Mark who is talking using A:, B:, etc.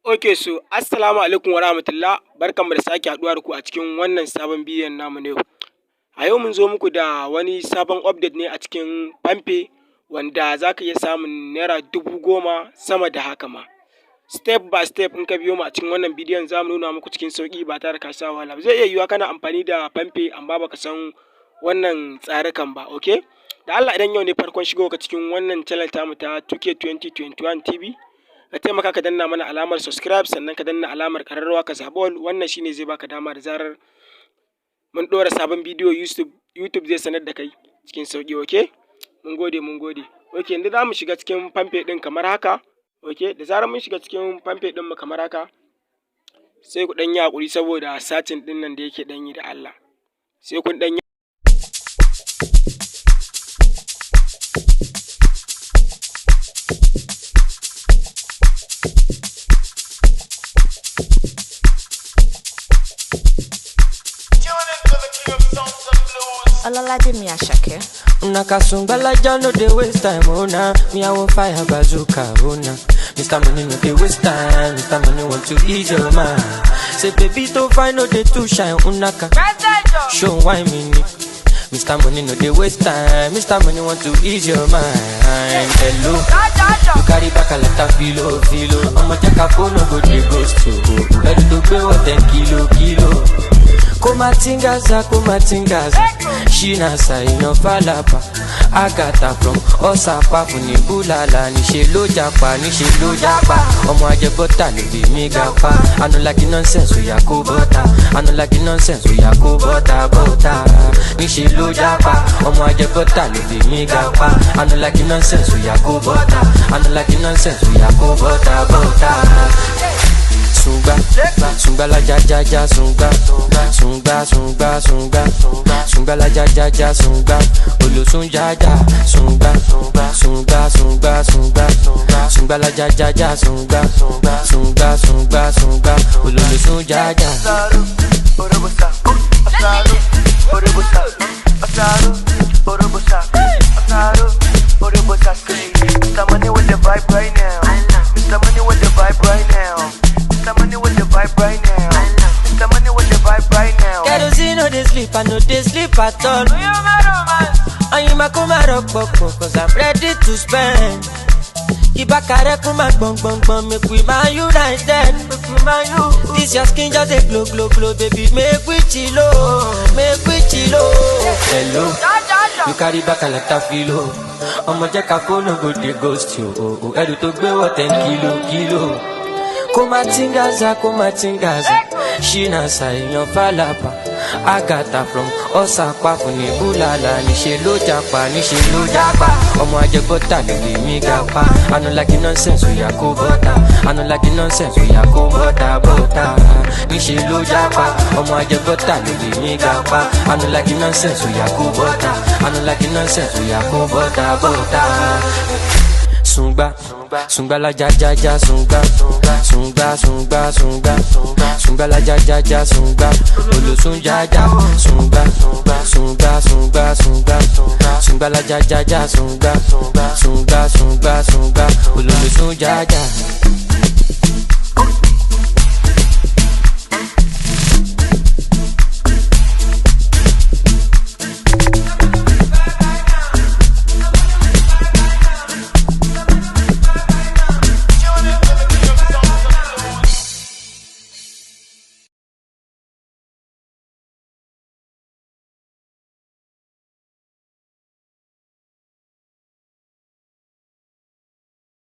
A: Ok, so assalamu alaikum wa rahmatullah, barkanmu da sake haɗuwa da ku a cikin wannan sabon bidiyon namu na yau. A yau mun zo muku da wani sabon update ne a cikin Palmpay, wanda za ka iya samun naira 10,000 sama da haka ma. Step by step in ka biyo mu a cikin wannan bidiyon za mu nuna muku cikin sauƙi ba tare da ka sha wahala ba. Zai iya yiwuwa kana amfani da Palmpay amma baka san wannan tsarukan ba, ok? Da Allah idan yau ne farkon shigowarka cikin wannan channel tamu ta 2K 2021 TV, ka taimaka ka danna mana alamar subscribe, sannan ka danna alamar ƙararrawa ka zaɓi all. Wannan shine zai baka dama da zarar mun ɗora sabon bidiyo YouTube zai sanar da kai cikin sauƙi, ok? Mun gode. Ok, yanzu za mu shiga cikin Palmpay ɗin kamar haka, ok? Da zarar mun shiga cikin Palmpay ɗinmu kamar haka, sai ku ɗan yi haƙuri saboda satin ɗin nan da yake ɗan yi da Allah. Sai kun ɗan yi
B: Olalaje mi Asake.
C: Una kasumbala ja no dey waste time, oh nah. Me I want fire bazooka, oh nah. Mr. Money no dey waste time, Mr. Money want to ease your mind. Say baby to find no dey too shine, unaka. Show why me ni. Mr. Money no dey waste time, Mr. Money want to ease your mind. Hello, you carry back a lot of filo. I'ma take a phone no go dey ghost you. Ready to pay what 10 kilo. Kumatingaza, Shina ino falapa. Agata from Osapa funi bulala. Nishe lo japa. Omo aje bota no be me gapa. I no like nonsense, we yako bota. Nishe lo japa. Omo aje bota no be me gapa. I no like nonsense, we yako bota. Sunga la ja sunga la ja sunga olosun ja sunga la ja sunga olosun ja.
D: Mr. Money with the vibe right now. Mr. Money with the vibe right now. Mr. Money with the vibe right now. Mr. Money with the vibe right now.
C: Kerosene no dey sleep, I no dey sleep at all. Ayima kuma rock boko, cause I'm ready to spend. Ibakare kuma gbong, make we man united. This your skin just a glow, baby, make we chillo. Hello, you carry back a lot of filo. I'ma check a phone no go dey ghost you. Edu to gbe what 10 kilo. Kumatingaza, Shina ino falapa. Agata from Osapa funi bulala. Nishe lo japa. Omo aje bota no be me gapa. I no like nonsense, we yako bota. Nishe lo japa. Omo aje bota no be me gapa. I no like nonsense, we yako bota. Sunga la ja sunga la ja sunga olosun ja sunga la ja sunga olosun ja.